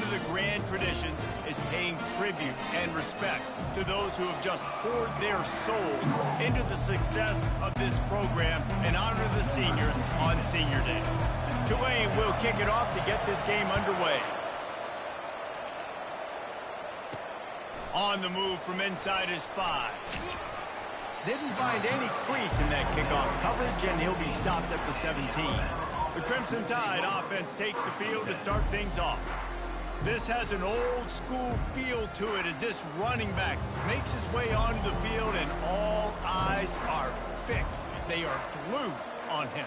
of the grand traditions is paying tribute and respect to those who have just poured their souls into the success of this program and honor the seniors on Senior Day. Tulane will kick it off to get this game underway. On the move from inside his 5. Didn't find any crease in that kickoff coverage, and he'll be stopped at the 17. The Crimson Tide offense takes the field to start things off. This has an old-school feel to it as this running back makes his way onto the field, and all eyes are fixed. They are glued on him.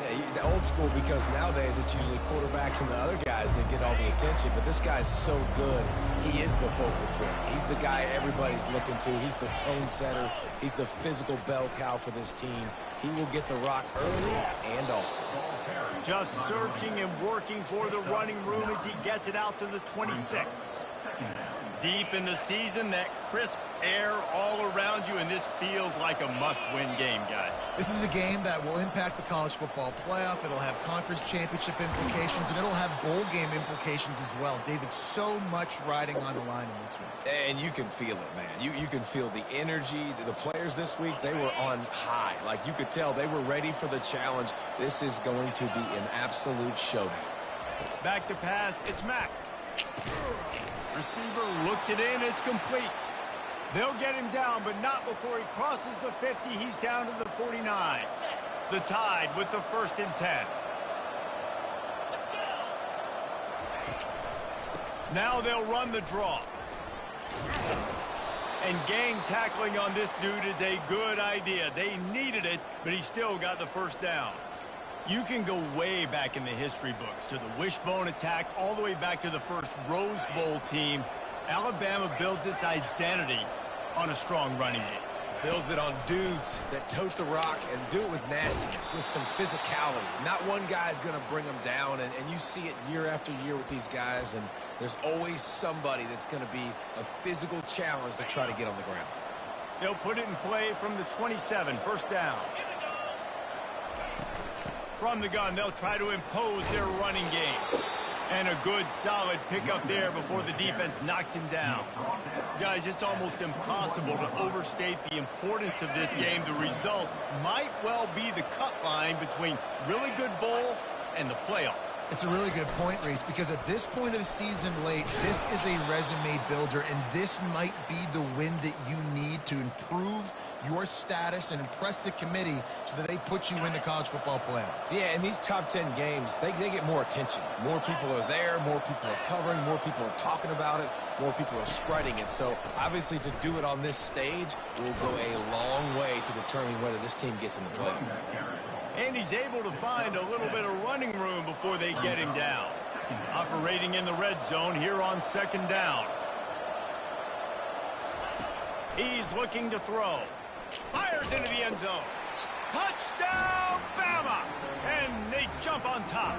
Yeah, the old school, because nowadays it's usually quarterbacks and the other guys that get all the attention, but this guy's so good. He is the focal point. He's the guy everybody's looking to. He's the tone setter. He's the physical bell cow for this team. He will get the rock early and often. Just searching and working for the running room as he gets it out to the 26. Deep in the season, that crisp air all around you, and this feels like a must-win game, guys. This is a game that will impact the college football playoff. It'll have conference championship implications, and it'll have bowl game implications as well. David, so much riding on the line in this one. And you can feel it, man. You can feel the energy. The players this week, they were on high. Like, you could tell they were ready for the challenge. This is going to be an absolute showdown. Back to pass, it's Mack. Receiver looks it in, it's complete. They'll get him down, but not before he crosses the 50. He's down to the 49. The Tide with the 1st and 10. Now they'll run the draw. And gang tackling on this dude is a good idea. They needed it, but he still got the 1st down. You can go way back in the history books to the wishbone attack, all the way back to the first Rose Bowl team. Alabama builds its identity on a strong running game. Builds it on dudes that tote the rock and do it with nastiness, with some physicality. Not one guy's going to bring them down, and you see it year after year with these guys, and there's always somebody that's going to be a physical challenge to try to get on the ground. They'll put it in play from the 27, 1st down. From the gun, they'll try to impose their running game. And a good, solid pickup there before the defense knocks him down. Guys, it's almost impossible to overstate the importance of this game. The result might well be the cut line between really good bowl and the playoffs. It's a really good point, Reese, because at this point of the season late, this is a resume builder, and this might be the win that you need to improve your status and impress the committee so that they put you in the college football playoff. Yeah, in these top 10 games, they get more attention. More people are there, more people are covering, more people are talking about it, more people are spreading it. So, obviously, to do it on this stage will go a long way to determining whether this team gets in the playoff. And he's able to find a little bit of running room before they get him down. Operating in the red zone here on 2nd down. He's looking to throw. Fires into the end zone. Touchdown, Bama! And they jump on top.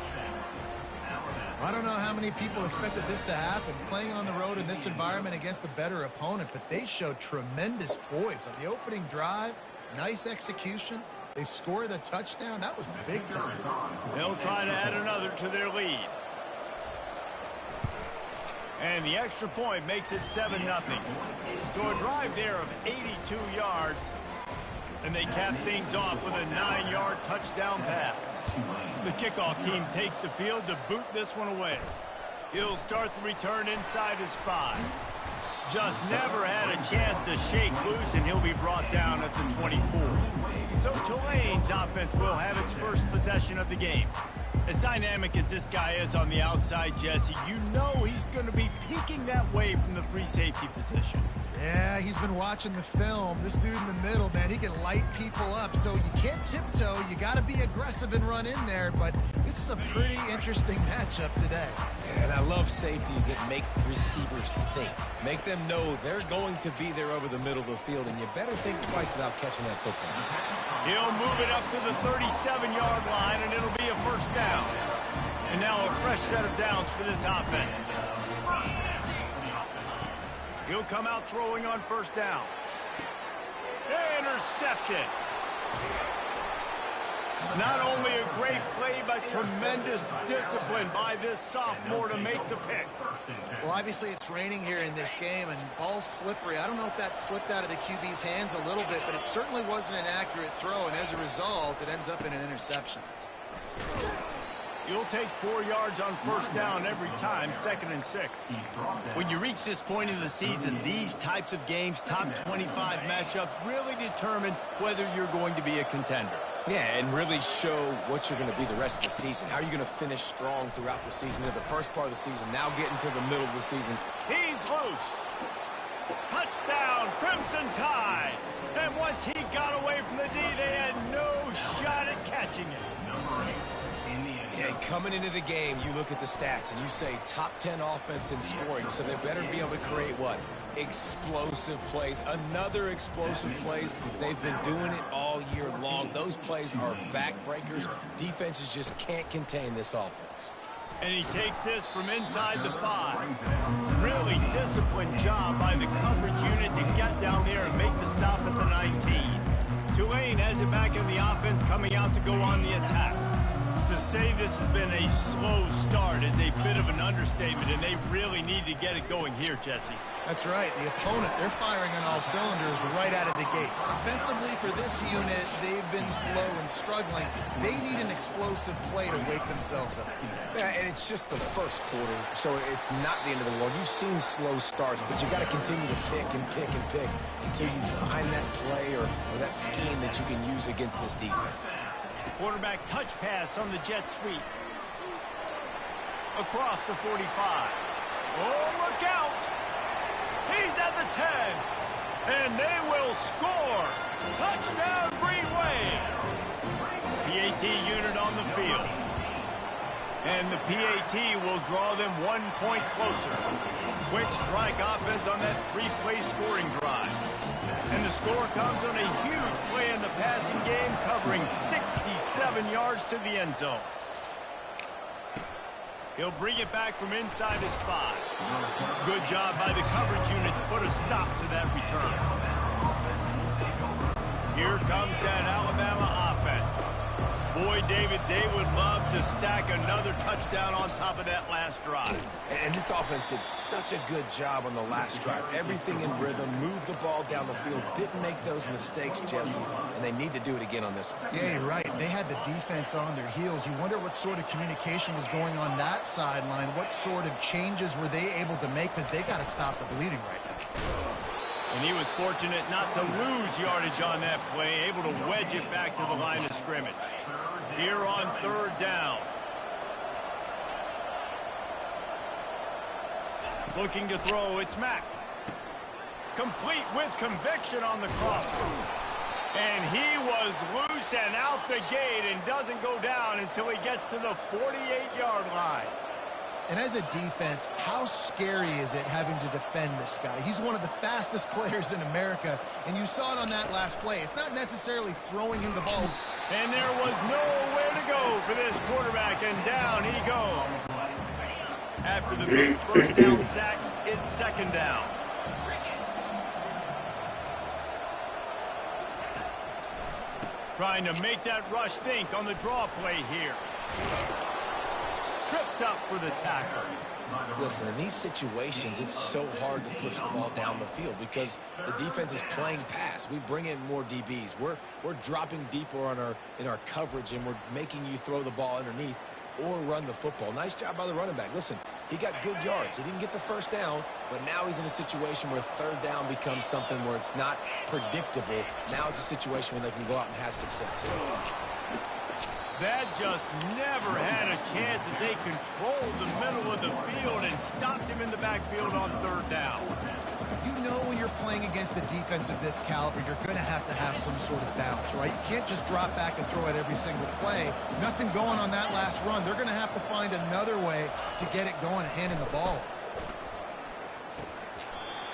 I don't know how many people expected this to happen, playing on the road in this environment against a better opponent, but they showed tremendous poise on the opening drive. Nice execution. They score the touchdown. That was big time. They'll try to add another to their lead. And the extra point makes it 7-0. So a drive there of 82 yards. And they cap things off with a 9-yard touchdown pass. The kickoff team takes the field to boot this one away. He'll start the return inside his 5. Just never had a chance to shake loose, and he'll be brought down at the 24. So Tulane's offense will have its first possession of the game. As dynamic as this guy is on the outside, Jesse, you know he's going to be peeking that way from the free safety position. Yeah, he's been watching the film. This dude in the middle, man, he can light people up. So you can't tiptoe. You got to be aggressive and run in there. But this is a pretty interesting matchup today. And I love safeties that make receivers think. Make them know they're going to be there over the middle of the field, and you better think twice about catching that football. He'll move it up to the 37-yard line, and it'll be a 1st down. And now a fresh set of downs for this offense. He'll come out throwing on 1st down. Intercepted. Not only a great play, but tremendous discipline by this sophomore to make the pick. Well, obviously it's raining here in this game, and ball's slippery. I don't know if that slipped out of the QB's hands a little bit, but it certainly wasn't an accurate throw, and as a result, it ends up in an interception. You'll take 4 yards on first down every time, 2nd and 6. When you reach this point in the season, these types of games, top 25 matchups, really determine whether you're going to be a contender. Yeah, and really show what you're going to be the rest of the season. How are you going to finish strong throughout the season, to the first part of the season, now getting to the middle of the season. He's loose. Touchdown, Crimson Tide. And once he got away from the D, they had no shot at catching it. And coming into the game, you look at the stats and you say top 10 offense in scoring, so they better be able to create what? Explosive plays. Another explosive plays. They've been doing it all year long. Those plays are backbreakers. Defenses just can't contain this offense. And he takes this from inside the 5. Really disciplined job by the coverage unit to get down there and make the stop at the 19. Tulane has it back in the offense, coming out to go on the attack. To say this has been a slow start is a bit of an understatement, and they really need to get it going here, Jesse. That's right. The opponent, they're firing on all cylinders right out of the gate. Offensively, for this unit, they've been slow and struggling. They need an explosive play to wake themselves up. Yeah, and it's just the first quarter, so it's not the end of the world. You've seen slow starts, but you got to continue to pick and pick and pick until you find that play or that scheme that you can use against this defense. Quarterback touch pass on the jet sweep. Across the 45. Oh, look out! He's at the 10. And they will score. Touchdown, Green Wave. PAT unit on the field. And the PAT will draw them 1 point closer. Quick strike offense on that 3-play scoring drive. And the score comes on a huge play in the passing game, covering 67 yards to the end zone. He'll bring it back from inside his 5. Good job by the coverage unit to put a stop to that return. Here comes that Alabama offense. Boy, David, they would love to stack another touchdown on top of that last drive. And this offense did such a good job on the last drive. Everything in rhythm, moved the ball down the field, didn't make those mistakes, Jesse, and they need to do it again on this one. Yeah, you're right. They had the defense on their heels. You wonder what sort of communication was going on that sideline. What sort of changes were they able to make, because they got to stop the bleeding right now. And he was fortunate not to lose yardage on that play, able to wedge it back to the line of scrimmage. Here on 3rd down. Looking to throw, it's Mack. Complete with conviction on the crosser. And he was loose and out the gate and doesn't go down until he gets to the 48-yard line. And as a defense, how scary is it having to defend this guy? He's one of the fastest players in America, and you saw it on that last play. It's not necessarily throwing him the ball. And there was nowhere to go for this quarterback, and down he goes. After the big first down sack, it's 2nd down. Trying to make that rush think on the draw play here. Tripped up for the tackle. Listen, in these situations, it's so hard to push the ball down the field because the defense is playing pass. We bring in more DBs. We're dropping deeper in our coverage, and we're making you throw the ball underneath or run the football. Nice job by the running back. Listen, he got good yards. He didn't get the first down, but now he's in a situation where 3rd down becomes something where it's not predictable. Now it's a situation where they can go out and have success. That just never had a chance as they controlled the middle of the field and stopped him in the backfield on 3rd down. You know when you're playing against a defense of this caliber, you're going to have some sort of balance, right? You can't just drop back and throw it every single play. Nothing going on that last run. They're going to have to find another way to get it going and handing the ball.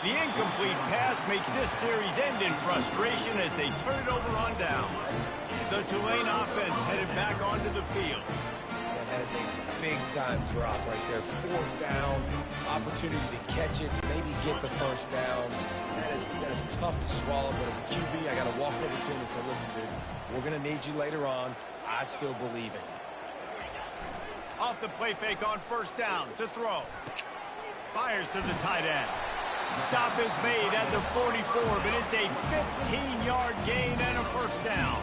The incomplete pass makes this series end in frustration as they turn it over on down. The Tulane offense headed back onto the field. And that is a big-time drop right there. 4th down, opportunity opportunity to catch it, maybe get the first down. That is tough to swallow, but as a QB, I got to walk over to him and say, listen, dude, we're going to need you later on. I still believe in you. Off the play fake on first down to throw. Fires to the tight end. Stop is made at the 44, but it's a 15-yard gain and a first down.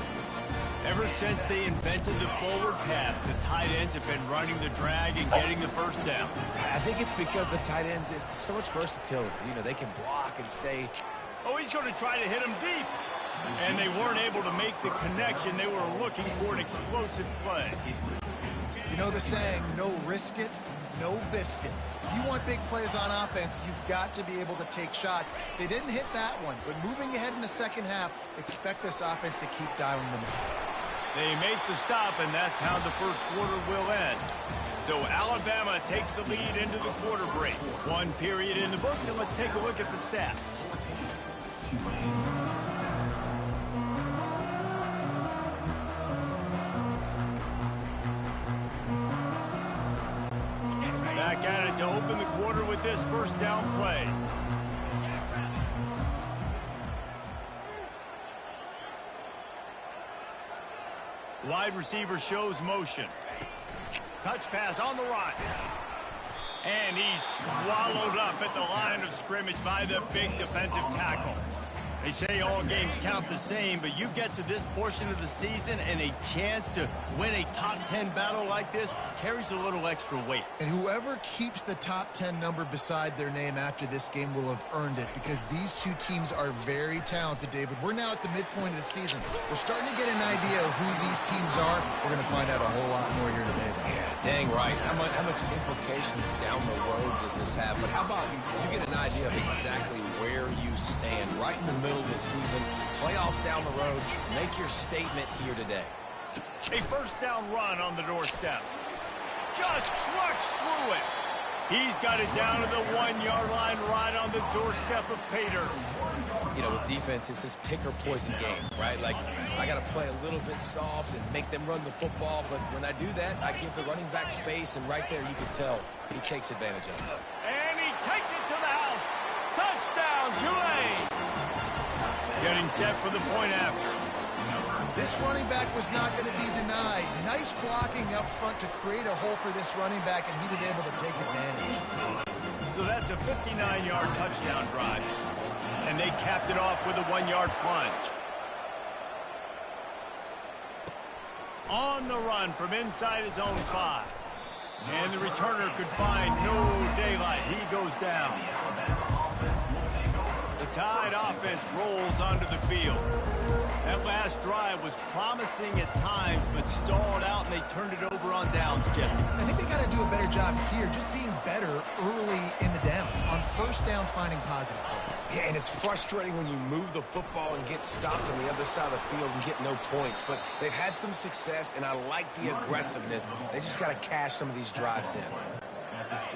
Ever since they invented the forward pass, the tight ends have been running the drag and getting the first down. I think it's because the tight ends is so much versatility. You know, they can block and stay. Oh, he's going to try to hit him deep. And they weren't able to make the connection. They were looking for an explosive play. You know the saying, no risk it, no biscuit. If you want big plays on offense, you've got to be able to take shots. They didn't hit that one, but moving ahead in the second half, expect this offense to keep dialing them in. They make the stop, and that's how the first quarter will end. So Alabama takes the lead into the quarter break. One period in the books, and let's take a look at the stats. Back at it to open the quarter with this first down play. Wide receiver shows motion. Touch pass on the right. And he's swallowed up at the line of scrimmage by the big defensive tackle. They say all games count the same, but you get to this portion of the season and a chance to win a top 10 battle like this carries a little extra weight. And whoever keeps the top 10 number beside their name after this game will have earned it, because these two teams are very talented, David. We're now at the midpoint of the season. We're starting to get an idea of who these teams are. We're going to find out a whole lot more here today. Yeah, dang right. How much implications down the road does this have? But how about you get an idea of exactly where you stand right in the middle of the season, playoffs down the road, make your statement here today. A first down run on the doorstep. Just trucks through it. He's got it down to the 1-yard line right on the doorstep of Pater. You know, with defense, it's this pick or poison game, right? Like, I got to play a little bit soft and make them run the football, but when I do that, I give the running back space, and right there you can tell he takes advantage of it. And he takes it to the house. Touchdown, Tulane. Getting set for the point after. This running back was not going to be denied. Nice blocking up front to create a hole for this running back, and he was able to take advantage. So that's a 59-yard touchdown drive. And they capped it off with a 1-yard plunge. On the run from inside his own 5. And the returner could find no daylight. He goes down. The Tide offense rolls onto the field. That last drive was promising at times, but stalled out, and they turned it over on downs, Jesse. I think they got to do a better job here, just being better early in the downs. On first down, finding positive plays. Yeah, and it's frustrating when you move the football and get stopped on the other side of the field and get no points. But they've had some success, and I like the aggressiveness. They just got to cash some of these drives in.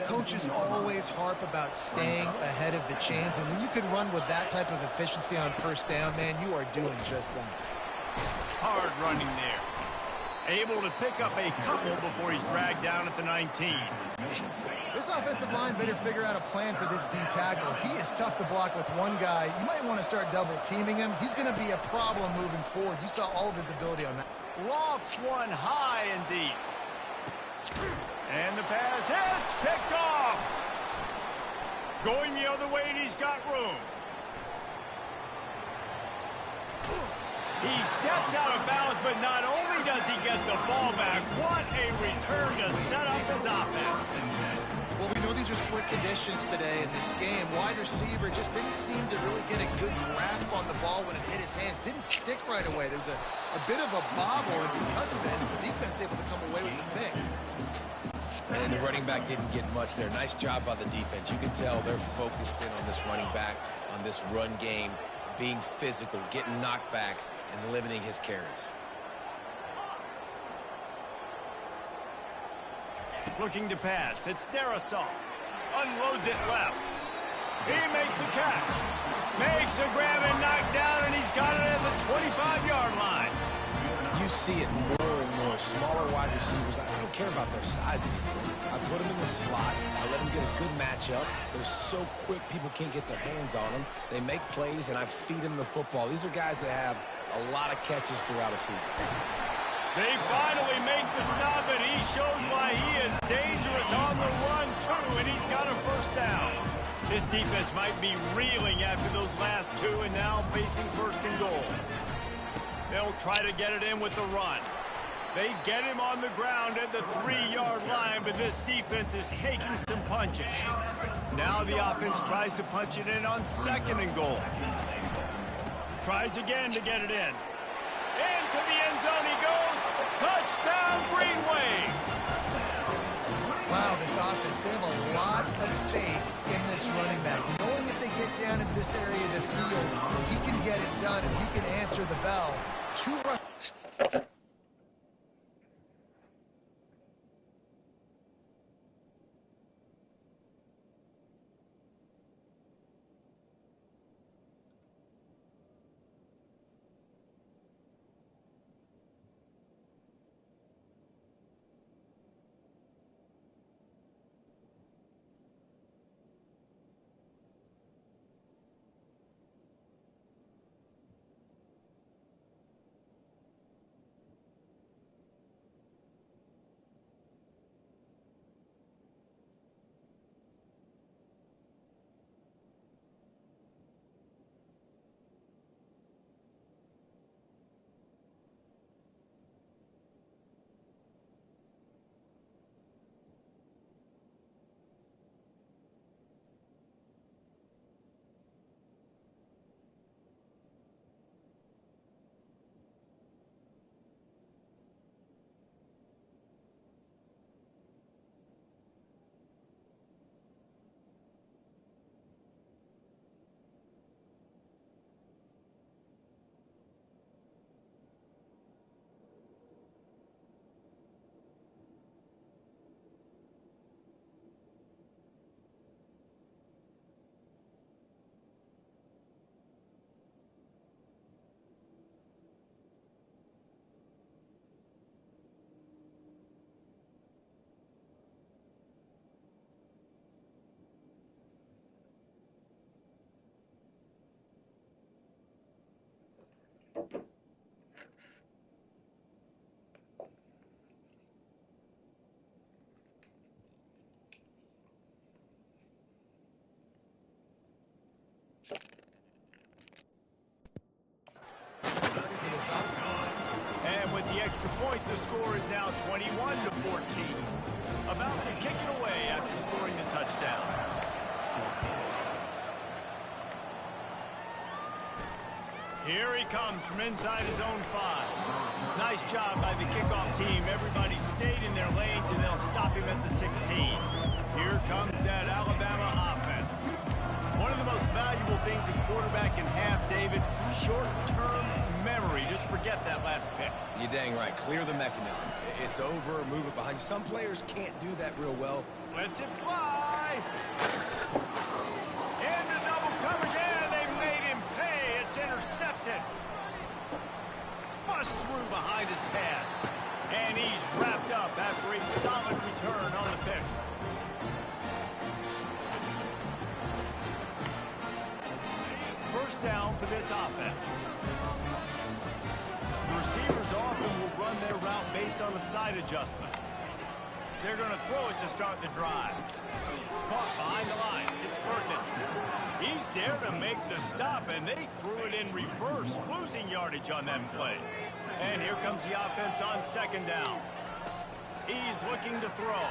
Coaches always harp about staying ahead of the chains, and when you can run with that type of efficiency on first down, man, you are doing just that. Hard running there. Able to pick up a couple before he's dragged down at the 19. This offensive line better figure out a plan for this D tackle. He is tough to block with one guy. You might want to start double teaming him. He's going to be a problem moving forward. You saw all of his ability on that. Lofts one high and deep. And the pass hits, picked off. Going the other way, and he's got room. He steps out of bounds, but not only does he get the ball back, what a return to set up his offense. Well, we know these are slick conditions today in this game. Wide receiver just didn't seem to really get a good grasp on the ball when it hit his hands. Didn't stick right away. There was a bit of a bobble, and because of it, the defense able to come away with the pick. And the running back didn't get much there. Nice job by the defense. You can tell they're focused in on this running back, on this run game, being physical, getting knockbacks, and limiting his carries. Looking to pass. It's Darisaw. Unloads it left. He makes the catch. Makes the grab and knocked down, and he's got it at the 25-yard line. You see it more and more those smaller wide receivers, I don't care about their size anymore. I put them in the slot. I let them get a good matchup. They're so quick, people can't get their hands on them. They make plays, and I feed them the football. These are guys that have a lot of catches throughout a season. They finally make the stop, and he shows why he is dangerous on the run, too, and he's got a first down. This defense might be reeling after those last two and now facing first and goal. They'll try to get it in with the run. They get him on the ground at the 3-yard line, but this defense is taking some punches. Now the offense tries to punch it in on second and goal. Tries again to get it in. Into the end zone he goes. Touchdown, Green Wave. Wow, this offense, they have a lot of faith in this running back. Knowing if they get down into this area of the field, he can get it done and he can answer the bell. Two runs. And with the extra point, the score is now 21-14. About to kick it away after scoring the touchdown. Here he comes from inside his own 5. Nice job by the kickoff team. Everybody stayed in their lanes, and they'll stop him at the 16. Here comes that Alabama offense. One of the most valuable things a quarterback can have, David, short-term memory. Just forget that last pick. You're dang right. Clear the mechanism. It's over, move it behind you. Some players can't do that real well. Lets it fly. Into double coverage, and they made him pay. It's intercepted. Bust through behind his pad. And he's wrapped up after a solid return on the pick. First down for this offense. The receivers often will run their route based on a side adjustment. They're going to throw it to start the drive. Caught behind the line. It's Perkins. He's there to make the stop, and they threw it in reverse, losing yardage on that play. And here comes the offense on second down. He's looking to throw.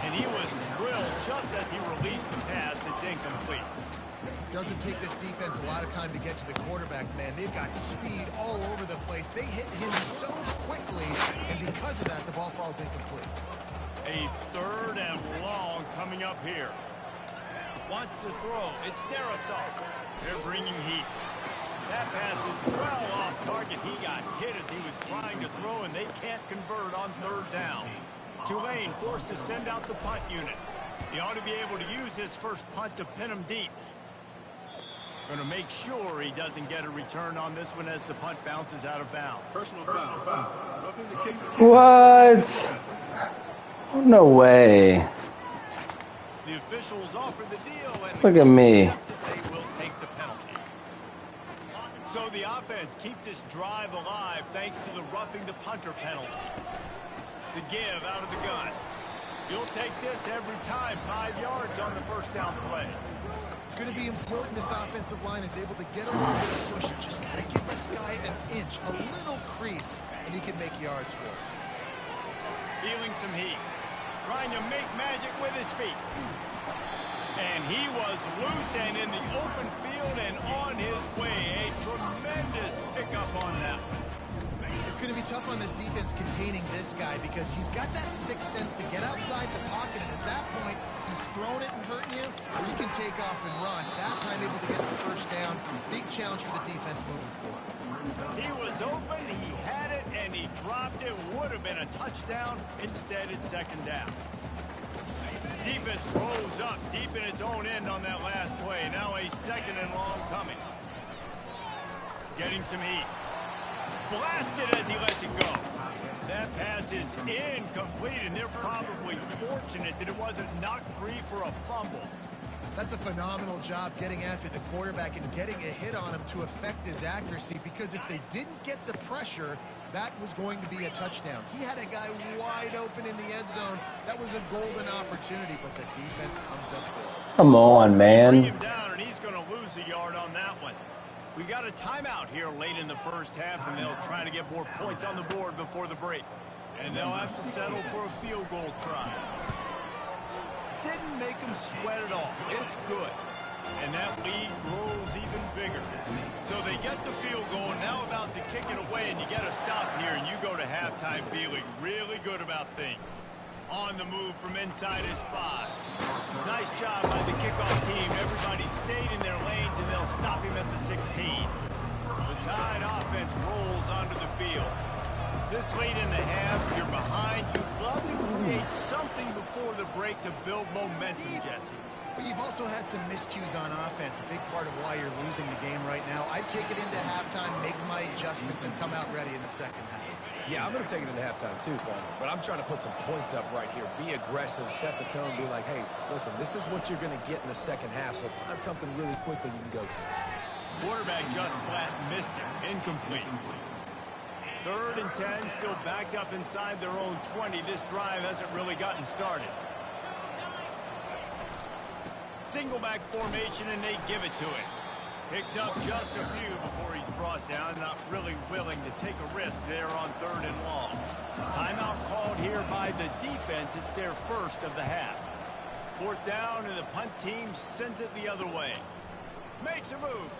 And he was drilled just as he released the pass. It's incomplete. Doesn't take this defense a lot of time to get to the quarterback, man. They've got speed all over the place. They hit him so quickly, and because of that, the ball falls incomplete. A third and long coming up here. Wants to throw. It's their assault. They're bringing heat. That pass is well off target. He got hit as he was trying to throw, and they can't convert on third down. Tulane forced to send out the punt unit. He ought to be able to use his first punt to pin him deep. Going to make sure he doesn't get a return on this one as the punt bounces out of bounds. Personal foul. Roughing the kicker. What? No way. The officials offer the deal, and Look at me. they will take the penalty. So the offense keeps this drive alive thanks to the roughing the punter penalty. The give out of the gun. You'll take this every time. 5 yards on the first down play. It's going to be important this offensive line is able to get a little bit of push. You just got to give this guy an inch, a little crease, and he can make yards for it. Feeling some heat. Trying to make magic with his feet. And he was loose and in the open field and on his way. A tremendous pickup on that one. It's going to be tough on this defense containing this guy because he's got that sixth sense to get outside the pocket, and at that point, he's throwing it and hurting you, or he can take off and run. That time able to get the first down. Big challenge for the defense moving forward. He was open, he had it, and he dropped it. Would have been a touchdown. Instead, it's second down. Defense rolls up deep in its own end on that last play. Now a second and long coming. Getting some heat. Blasted as he lets it go. That pass is incomplete, and they're probably fortunate that it wasn't knocked free for a fumble. That's a phenomenal job getting after the quarterback and getting a hit on him to affect his accuracy, because if they didn't get the pressure, that was going to be a touchdown. He had a guy wide open in the end zone. That was a golden opportunity, but the defense comes up big. Come on, Bring man. him down, and he's going to lose a yard on that one. We got a timeout here late in the first half, and they'll try to get more points on the board before the break. And they'll have to settle for a field goal try. Didn't make them sweat at all. It's good. And that lead grows even bigger. So they get the field goal, now about to kick it away, and you get a stop here, and you go to halftime feeling really good about things. On the move from inside his 5. Nice job by the kickoff team. Everybody stayed in their lanes, and they'll stop him at the 16. The Tide offense rolls onto the field. This late in the half, you're behind. You'd love to create something before the break to build momentum, Jesse. But you've also had some miscues on offense, a big part of why you're losing the game right now. I'd take it into halftime, make my adjustments, and come out ready in the second half. Yeah, I'm going to take it into halftime too, Palmer. But I'm trying to put some points up right here. Be aggressive, set the tone, be like, hey, listen, this is what you're going to get in the second half, so find something really quickly you can go to. Quarterback just flat missed it. Incomplete. 3rd and 10, still backed up inside their own 20. This drive hasn't really gotten started. Single back formation, and they give it to him. Picks up just a few before he's brought down. Not really willing to take a risk there on 3rd and long. Timeout called here by the defense. It's their first of the half. 4th down, and the punt team sends it the other way. Makes a move.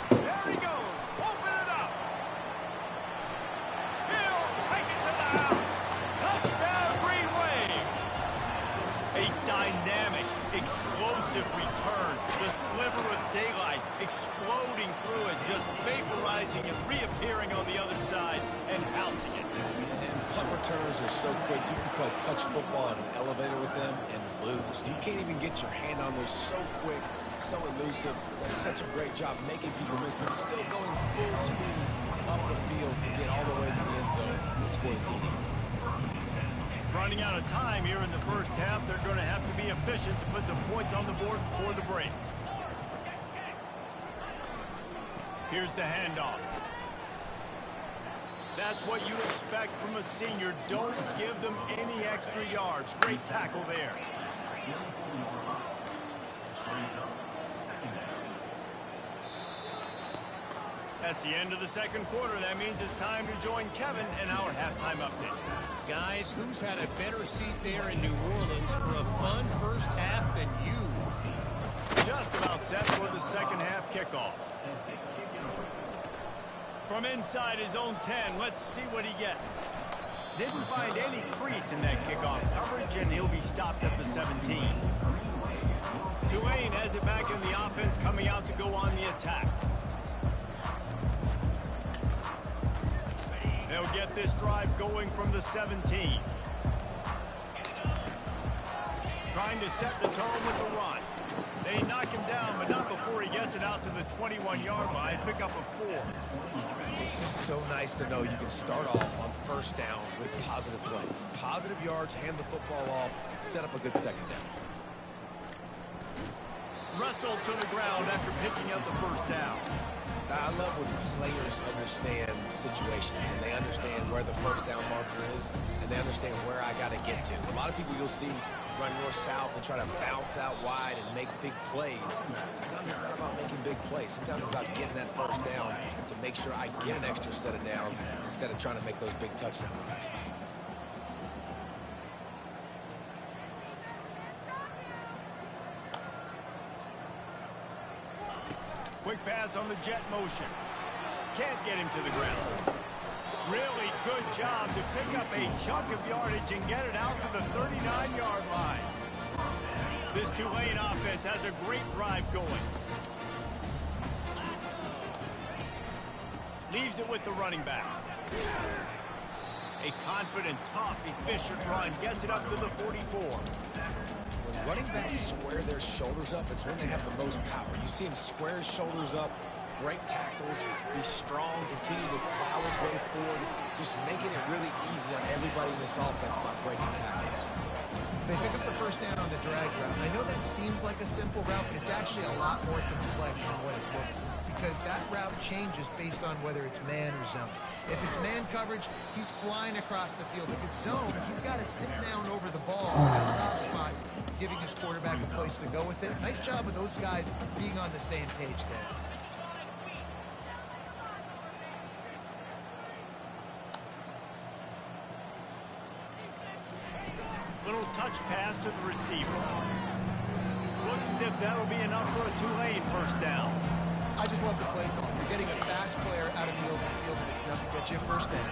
There he goes. Open it up. He'll take it to the house. Touchdown, Green Wave. A dynamic, explosive return. The sliver of daylight exploding through it, just vaporizing and reappearing on the other side and housing it. And punt returners are so quick. You can play touch football in an elevator with them and lose. You can't even get your hand on those. So quick, so elusive. Does such a great job making people miss, but still going full speed up the field to get all the way to the end zone and score a TD. Running out of time here in the first half. They're going to have to be efficient to put some points on the board before the break. Here's the handoff. That's what you expect from a senior. Don't give them any extra yards. Great tackle there. That's the end of the second quarter. That means it's time to join Kevin in our halftime update. Guys, who's had a better seat there in New Orleans for a fun first half than you? Just about set for the second half kickoff. From inside his own 10, let's see what he gets. Didn't find any crease in that kickoff coverage, and he'll be stopped at the 17. Tulane has it back in the offense, coming out to go on the attack. They'll get this drive going from the 17. Trying to set the tone with the run. They knock him down, but not before he gets it out to the 21-yard line. Pick up a 4. It's just so nice to know you can start off on first down with positive plays. Positive yards, hand the football off, set up a good second down. Wrestled to the ground after picking up the first down. I love when players understand situations and they understand where the first down marker is and they understand where I got to get to. A lot of people you'll see run north-south and try to bounce out wide and make big plays. Sometimes it's not about making big plays. Sometimes it's about getting that first down to make sure I get an extra set of downs instead of trying to make those big touchdown runs. Quick pass on the jet motion. Can't get him to the ground. Really good job to pick up a chunk of yardage and get it out to the 39-yard line. This Tulane offense has a great drive going. Leaves it with the running back. A confident, tough, efficient run gets it up to the 44. When running backs square their shoulders up, it's when they have the most power. You see him square his shoulders up, break tackles, be strong, continue to plow his way forward, just making it really easy on everybody in this offense by breaking tackles. They pick up the first down on the drag route. I know that seems like a simple route, but it's actually a lot more complex than what it looks like, because that route changes based on whether it's man or zone. If it's man coverage, he's flying across the field. If it's zone, he's got to sit down over the ball in a soft spot, giving his quarterback a place to go with it. Nice job of those guys being on the same page there. Little touch pass to the receiver. Looks as if that'll be enough for a Tulane first down. I just love the play call. You're getting a fast player out of the open field, and it's enough to get you a first down.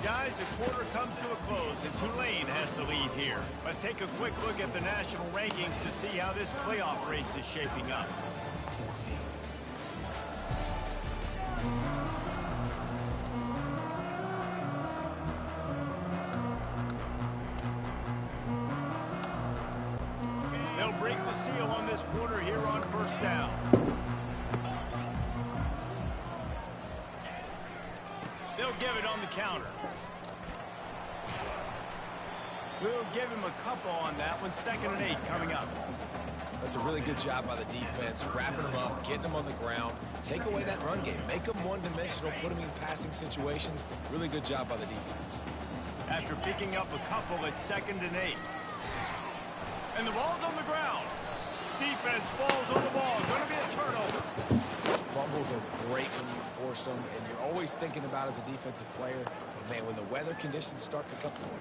Guys, the quarter comes to a close, and Tulane has the lead here. Let's take a quick look at the national rankings to see how this playoff race is shaping up. They'll break the seal on this quarter here on first down. They'll give it on the counter. We'll give him a couple on that one. 2nd and 8 coming up. That's a really good job by the defense, wrapping them up, getting them on the ground, take away that run game, make them one-dimensional, put them in passing situations. Really good job by the defense. After picking up a couple at 2nd and 8. And the ball's on the ground. Defense falls on the ball. Going to be a turnover. Fumbles are great when you force them, and you're always thinking about as a defensive player, but man, when the weather conditions start to come forward.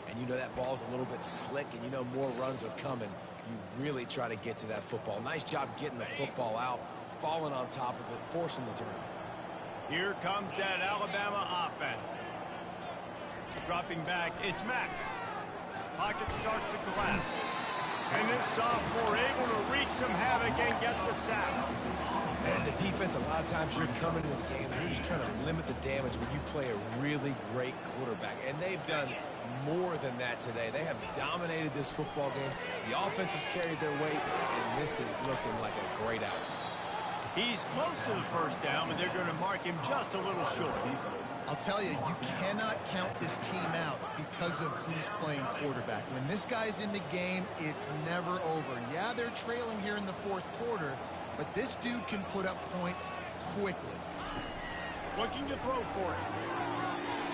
And you know that ball's a little bit slick and you know more runs are coming, you really try to get to that football. Nice job getting the football out, falling on top of it, forcing the turnover. Here comes that Alabama offense. Dropping back, it's Mack. Pocket starts to collapse. And this sophomore able to wreak some havoc and get the sack. As a defense, a lot of times you're coming into the game and you're just trying to limit the damage when you play a really great quarterback. And they've done more than that today. They have dominated this football game. The offense has carried their weight, and this is looking like a great outcome. He's close to the first down, but they're going to mark him just a little short. I'll tell you, you cannot count this team out because of who's playing quarterback. When this guy's in the game, it's never over. Yeah, they're trailing here in the 4th quarter, but this dude can put up points quickly. Looking to throw for it.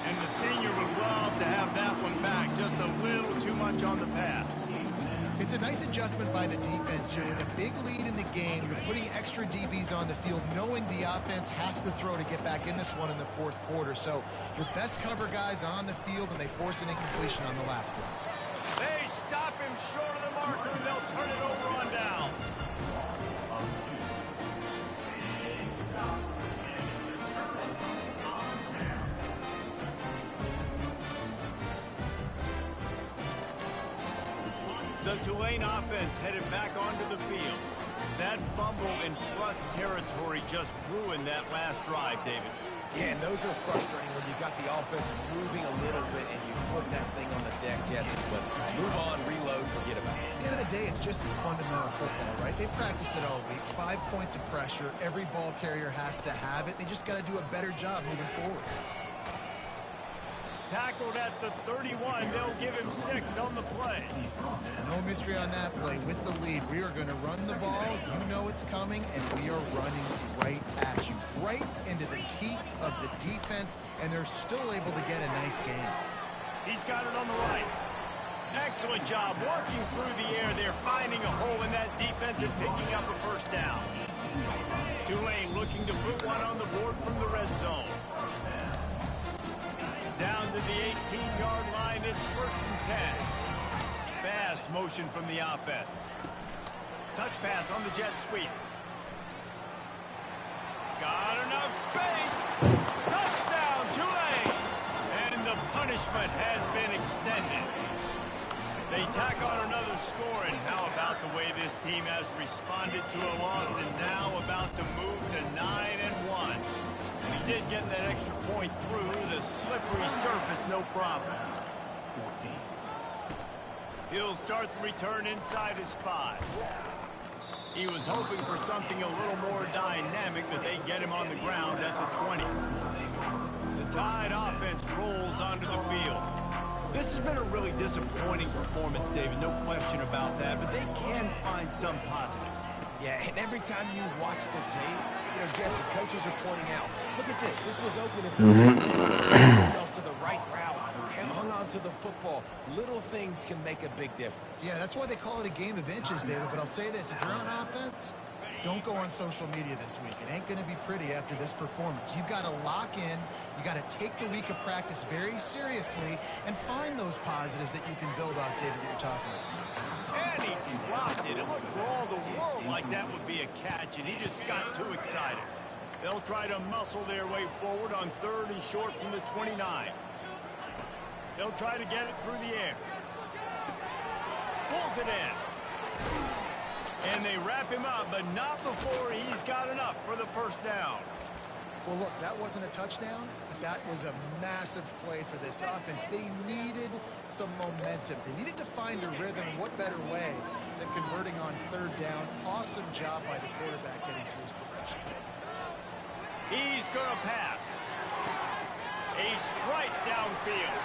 And the senior would love to have that one back. Just a little too much on the pass. It's a nice adjustment by the defense here. With a big lead in the game, you're putting extra DBs on the field, knowing the offense has to throw to get back in this one in the fourth quarter. So your best cover guys on the field, and they force an incompletion on the last one. They stop him short of the marker, and they'll turn it over on down. The Tulane offense headed back onto the field. That fumble in plus territory just ruined that last drive, David. Yeah, and those are frustrating when you got the offense moving a little bit and you put that thing on the deck, Jesse. But move on, reload, forget about it. At the end of the day, it's just fundamental football, right? They practice it all week. 5 points of pressure. Every ball carrier has to have it. They just got to do a better job moving forward. Tackled at the 31. They'll give him 6 on the play. No mystery on that play. With the lead, we are going to run the ball. You know it's coming, and we are running right at you. Right into the teeth of the defense, and they're still able to get a nice game. He's got it on the right. Excellent job working through the air. They're finding a hole in that defense and picking up a first down. Tulane looking to put one on the board from the red zone. Down to the 18-yard line, it's 1st and 10. Fast motion from the offense. Touch pass on the jet sweep. Got enough space. Touchdown, Tulane. And the punishment has been extended. They tack on another score, and how about the way this team has responded to a loss and now about to move to 9-1. He did get that extra point through the slippery surface, no problem. He'll start the return inside his 5. He was hoping for something a little more dynamic, but they get him on the ground at the 20. The Tide offense rolls onto the field. This has been a really disappointing performance, David, no question about that, but they can find some positives. Yeah, and every time you watch the tape, you know, Jesse, coaches are pointing out, look at this. This was open if we just details to the right route, hung on to the football. Little things can make a big difference. Yeah, that's why they call it a game of inches, David. But I'll say this, if you're on offense, don't go on social media this week. It ain't going to be pretty after this performance. You've got to lock in. You got to take the week of practice very seriously and find those positives that you can build off, David, that you're talking about. And he dropped it. It looked for all the world like that would be a catch, and he just got too excited. They'll try to muscle their way forward on 3rd and short from the 29. They'll try to get it through the air. Pulls it in. And they wrap him up, but not before he's got enough for the first down. Well, look, that wasn't a touchdown, but that was a massive play for this offense. They needed some momentum. They needed to find a rhythm, and what better way than converting on 3rd down. Awesome job by the quarterback getting through his progression. He's going to pass. A strike downfield.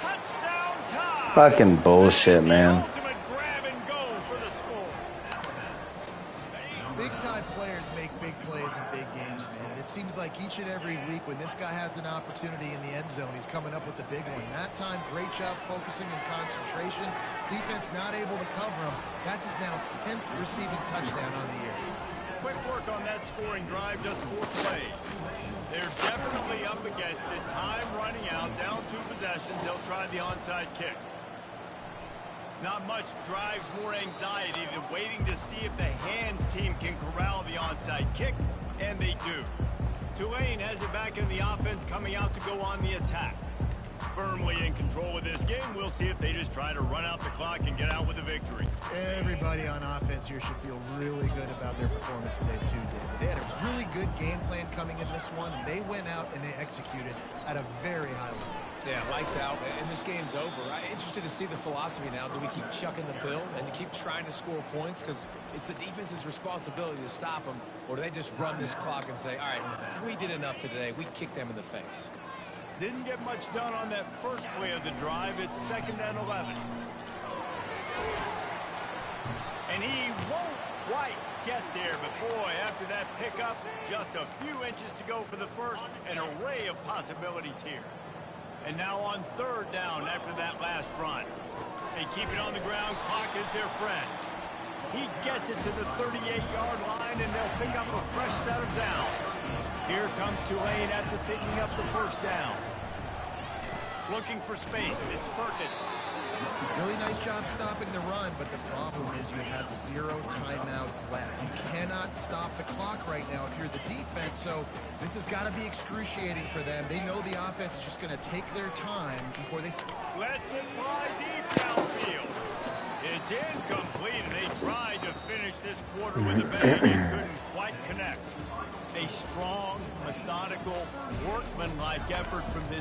Touchdown time. Fucking bullshit, man. Ultimate grab and go for the score. Big-time players make big plays in big games, man. It seems like each and every week when this guy has an opportunity in the end zone, he's coming up with the big one. That time, great job focusing and concentration. Defense not able to cover him. That's his now 10th receiving touchdown on the year. Quick work on that scoring drive, just 4 plays. They're definitely up against it. Time running out, down 2 possessions. They'll try the onside kick. Not much drives more anxiety than waiting to see if the hands team can corral the onside kick, and they do. Tulane has it back in the offense, coming out to go on the attack. Firmly in control of this game. We'll see if they just try to run out the clock and get out with a victory. Everybody on offense here should feel really good about their performance today too, David. They had a really good game plan coming in this one, and they went out and they executed at a very high level. Yeah, lights out, and this game's over. I'm interested to see the philosophy now. Do we keep chucking the pill and to keep trying to score points? Because it's the defense's responsibility to stop them. Or do they just run this clock and say, all right, we did enough today. We kicked them in the face. Didn't get much done on that first play of the drive. It's 2nd and 11. And he won't quite get there, but boy, after that pickup, just a few inches to go for the first, an array of possibilities here. And now on third down after that last run. They keep it on the ground. Clock is their friend. He gets it to the 38-yard line, and they'll pick up a fresh set of downs. Here comes Tulane after picking up the first down. Looking for space. It's Perkins. Really nice job stopping the run, but the problem is you have 0 timeouts left. You cannot stop the clock right now if you're the defense, so this has got to be excruciating for them. They know the offense is just going to take their time before they... Let's it fly deep downfield. It's incomplete, and they tried to finish this quarter with a bang and couldn't quite connect. A strong, methodical, workmanlike effort from this